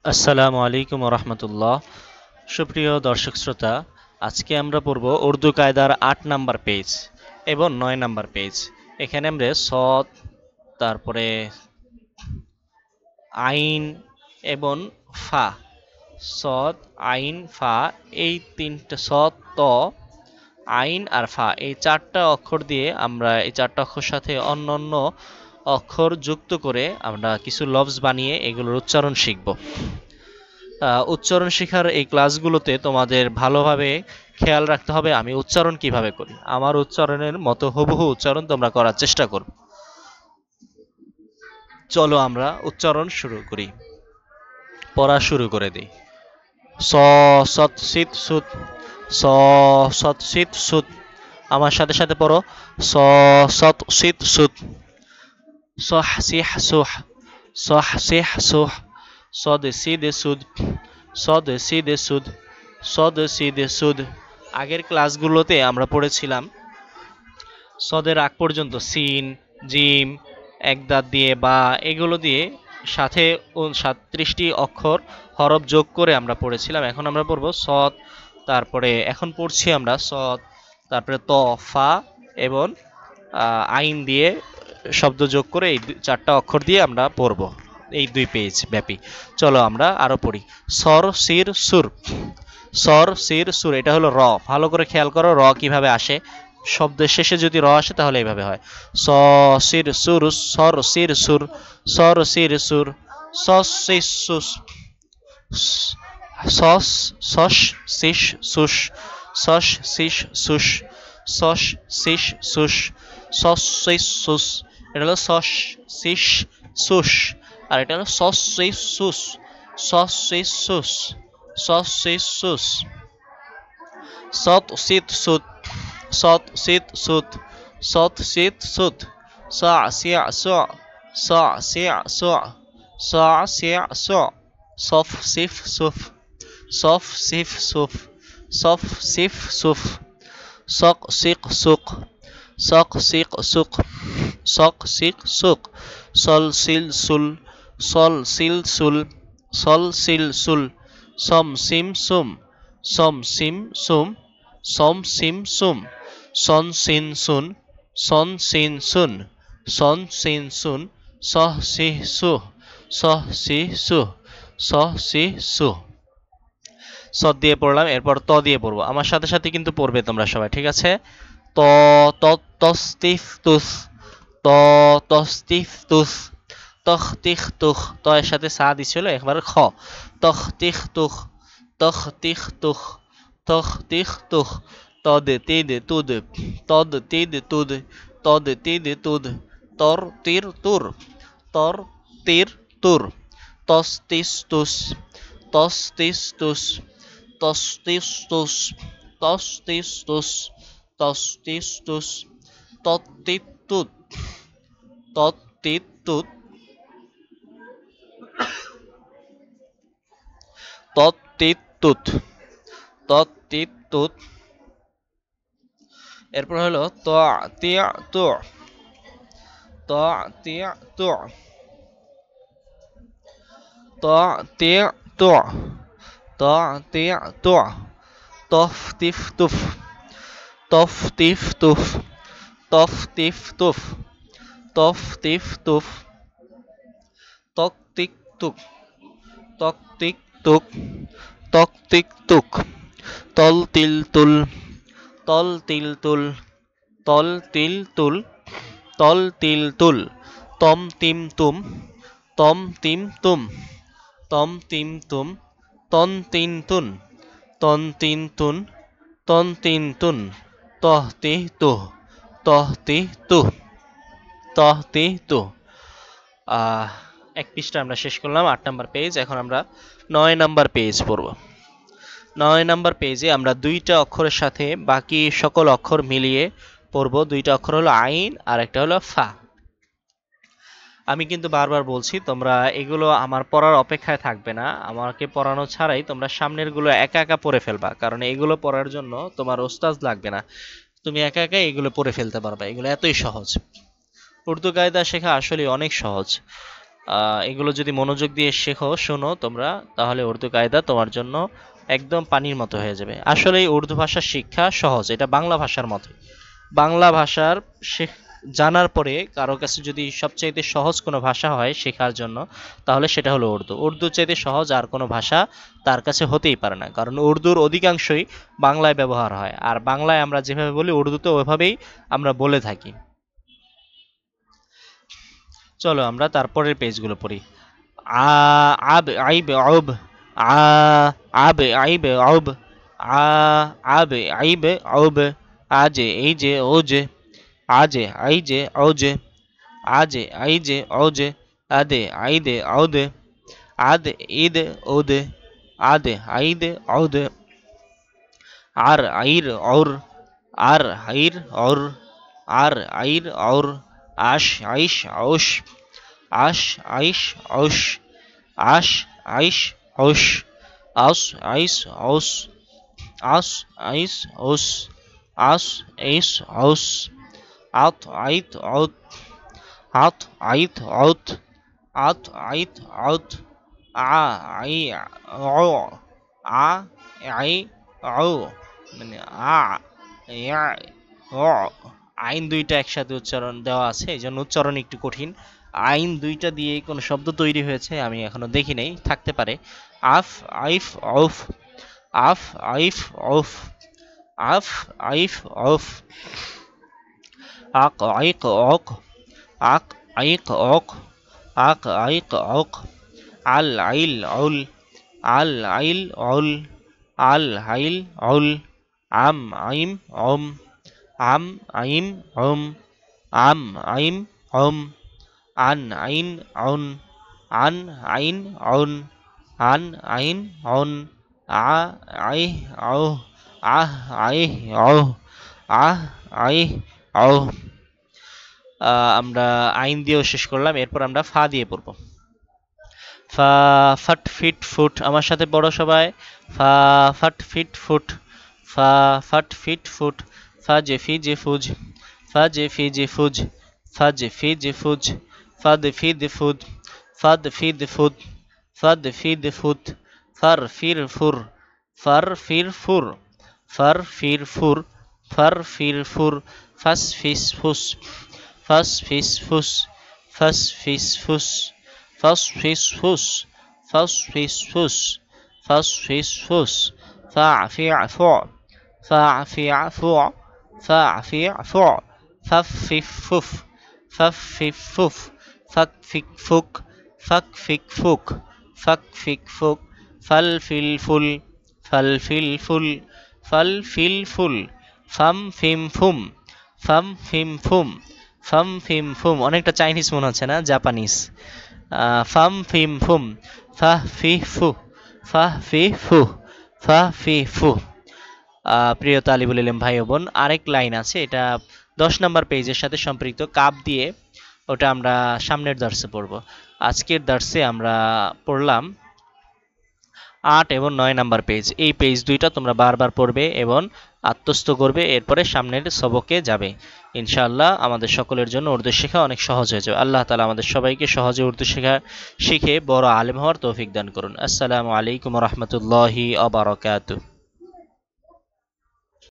আসসালামু আলাইকুম রহমতুল্লাহ। সুপ্রিয় দর্শক শ্রোতা, আজকে আমরা পড়ব উর্দু কায়দার ৮ নাম্বার পেজ এবং ৯ নাম্বার পেজ। এখানে আমরা সদ, তারপরে আইন এবং ফা, সদ আইন ফা, এই তিনটা সদ ত আইন আর ফা, এই চারটা অক্ষর দিয়ে আমরা এই চারটা অক্ষর সাথে অন্য অন্য অক্ষর যুক্ত করে আমরা কিছু লফজ বানিয়ে এগুলোর উচ্চারণ শিখব। উচ্চারণ শেখার এই ক্লাসগুলোতে তোমাদের ভালোভাবে খেয়াল রাখতে হবে আমি উচ্চারণ কিভাবে করি। আমার উচ্চারণের মতো হুবহু উচ্চারণ তোমরা করার চেষ্টা করো। চলো আমরা উচ্চারণ শুরু করি, পড়া শুরু করে দিই। স সৎ সিত সুত, স সৎ সিত সুত। আমার সাথে সাথে পড়ো। স সৎ সিত সুত, সহ সিহ সুহ, সহ সিহ সুহ, সদ সিদে সুদ, সদ সিদে সুদ, সদ সিদে সুদ। আগের ক্লাসগুলোতে আমরা পড়েছিলাম সদের আগ পর্যন্ত সিন, জিম, এক দাঁত দিয়ে বা এগুলো দিয়ে সাথে ৩৭টি অক্ষর হরফ যোগ করে আমরা পড়েছিলাম। এখন আমরা পড়ব সদ, তারপরে এখন পড়ছি আমরা সদ, তারপরে ত, ফা এবং আইন দিয়ে শব্দ যোগ করে এই চারটা অক্ষর দিয়ে আমরা পড়ব এই 2 পেজ ব্যাপী। চলো আমরা আরো পড়ি। সর সির সুর, সর সির সুর, এটা হলো র। ভালো করে খেয়াল করো র কিভাবে আসে। শব্দের শেষে যদি র আসে তাহলে এইভাবে হয়। স সির সুর, সর সির সুর, সর সির সুর, সস সিস সুস, সস সস সিস সুস, সস সিস সুস, সস সিস সুস, সস সিস সুস। এটা হলো সস সিস সুস, আর এটা হলো সস সিস সুস, সস সিস সুস, সস সিস সুস। সত সিত সুত, সত সিত সুত, সত সিত সুত, সা সিয়া স, সা সিয়া স, সা সিয়া স, সফ সিফ সুফ, সফ সিফ সুফ, সফ সিফ সুফ, সক সিক সুক, সক সিক সুক, সক সিক সুক, সল সিল সুল, সল সিল সুল, সল সিল সুল, সম সিম সুম, সম সিম সুম, সম সিম সুম, সন সিন সুন, সন সিন সুন, সন সিন সুন, সহ সিহ সুহ, সহ সিহ সুহ, সহ সিহ সুহ। সদ দিয়ে পড়লাম, এরপর ত দিয়ে পড়বো। আমার সাথে সাথে কিন্তু পড়বে তোমরা সবাই, ঠিক আছে? ত ত তস্তিফ তুস, ত তস্তিফ তুস, তখতিখ তুখ, ত এর সাথে সা দিছিল একবার খ, তখতিখ তুখ, তখতিখ তুখ, তখতিখ তুখ, তদ তিদ তুদ, তদ তিদ তুদ, তদ তিদ তুদ, তর তীর তুর, তর তীর তুর, তস্তিস তুস, তস্তিস তুস, তস্তিস তুস, তস্তিস তুস, তস্তিস তুস, তত্তিত তুত, তত্তিত তুত, তত্তিত তুত, তত্তিত তুত। এরপর হলো ত তিয়া তু, ত তিয়া তু, ত তিয়া তু, ত তিয়া তু, তফ তিফ তুফ, তফ তিফ তুফ, তফ তিফ তুফ, তফ তিফ তুফ, তক তিক তুক, তক তিক তুক, তক তিক তুক, তল তিল তুল, তল তিল তুল, তল তিল তুল, তল তিল তুল, তম তিম তুম, তম তিম তুম, তম তিম তুম, তন তিন তুন, তন তিন তুন, তন তিন তুন, তহ তি তুহ, তহ তি তুহ, তহ তি তুহ। এক পৃষ্ঠা আমরা শেষ করলাম, ৮ নাম্বার পেজ। এখন আমরা ৯ নাম্বার পেজ পড়ব। ৯ নাম্বার পেজে আমরা 2টা অক্ষরের সাথে বাকি সকল অক্ষর মিলিয়ে পড়ব। 2টা অক্ষর হলো আইন আর একটা হলো ফা। আমি কিন্তু বারবার বলছি তোমরা এগুলো আমার পড়ার অপেক্ষায় থাকবে না, আমাকে পড়ানো ছাড়াই তোমরা সামনের গুলো একা একা পড়ে ফেলবা, কারণ এগুলো পড়ার জন্য তোমার ওস্তাদ লাগবে না, তুমি একা একা এগুলো পড়ে ফেলতে পারবা। এগুলো এতই সহজ। উর্দু কায়দা শেখা আসলে অনেক সহজ। এগুলো যদি মনোযোগ দিয়ে শেখো শোনো তোমরা, তাহলে উর্দু কায়দা তোমার জন্য একদম পানির মতো হয়ে যাবে। আসলে এই উর্দু ভাষার শিক্ষা সহজ, এটা বাংলা ভাষার মতো। বাংলা ভাষার জানার পরে কারো কাছে যদি সবচাইতে সহজ কোনো ভাষা হয় শেখার জন্য, তাহলে সেটা হলো উর্দু। উর্দুর চাইতে সহজ আর কোনো ভাষা তার কাছে হতেই পারে না, কারণ উর্দুর অধিকাংশই বাংলায় ব্যবহার হয়, আর বাংলায় আমরা যেভাবে বলি উর্দুতে ওইভাবেই আমরা বলে থাকি। চলো আমরা তারপরের পেজগুলো পড়ি। আ আব আইব আব আ আব আইব আব আ আব আইব আব আজে এই যে ও যে আজে আই যে ও যে আজে আই যে ও যে আদে আই দে ও দে আদে ঈদ ও দে আদে আই দে ও দে আর আইর और আর হাইর और আর আইর और আশ আইশ औश আশ আইশ औश আশ আইশ औश আস আইস औस আস আইস औस আস আইস औस আত আইত আউত আত আইত আউত আত আইত out a I O a I O মানে আ ইয়া ও। আইন দুইটা একসাথে উচ্চারণ দেওয়া আছে, এই জন্য উচ্চারণ একটু কঠিন। আইন দুইটা দিয়ে কোনো শব্দ তৈরি হয়েছে আমি এখনো দেখি নাই, থাকতে পারে। আফ আইফ অফ আফ আইফ অফ আফ আইফ অফ আক আইক অক আক আইক অক আক আইক অক আল আইল অল আল আইল অল আল হাইল অল আম আইম অম আম আইম অম আম আইম অম আন আইন অন আন আইন অন আন আইন অন আ আই অ আহ আই অ আহ আই অ। আমরা আইন দিয়েও শেষ করলাম, এরপর আমরা ফা দিয়ে পড়ব। ফা ফট ফিট ফুট, আমার সাথে পড়ো সবাই। ফা ফট ফিট ফুট ফা ফট ফিট ফুট ফা জে ফি জে ফুজ ফা জে ফি জে ফুজ ফা জে ফি জে ফুজ ফা দে ফি দে ফুদ ফা দে ফি দে ফুদ ফা দে ফি দে ফুদ ফার ফির ফুর ফার ফির ফুর ফার ফির ফুর ফার ফির ফুর ফাস ফিস ফুস ফাস ফিস ফুস ফাস ফিস ফুস ফাস ফিস ফুস ফাস ফিস ফুস ফাস ফিস ফুস ফা ফি ফু ফা ফি ফু ফা ফি ফু ফাফ ফিফ ফুফ ফাফ ফিফ ফুফ ফাক ফিক ফুক ফাক ফিক ফুক ফাক ফিক ফুক ফাল ফিল ফুল ফাল ফিল ফুল ফাল ফিল ফুল ফাম ফিম ফুম ফাম ফিম ফুম ফাম ফিম ফুম। অনেকটা চাইনিজ মনে হচ্ছে না, জাপানিজ। ফাম ফিম ফুম ফা ফি ফু ফা ফি ফু ফা ফি ফু। প্রিয় তালিবুল ইলম ভাই ও বোন, আরেক লাইন আছে, এটা 10 নম্বর পেজের সাথে সম্পৃক্ত, কাপ দিয়ে, ওটা আমরা সামনের দার্সে পড়ব। আজকের দার্সে আমরা পড়লাম 8 এবং 9 নাম্বার পেজ। এই পেজ দুইটা তোমরা বারবার পড়বে এবং আত্মস্থ করবে, এরপরে সামনের সবকে যাবে। ইনশাআল্লাহ আমাদের সকলের জন্য উর্দু শেখা অনেক সহজ হয়ে যাবে। আল্লাহ তাআলা আমাদের সবাইকে সহজে উর্দু শিখে বড় আলেম হওয়ার তৌফিক দান করুন। আসসালামু আলাইকুম ওয়া রাহমাতুল্লাহি ওয়া বারাকাতুহু।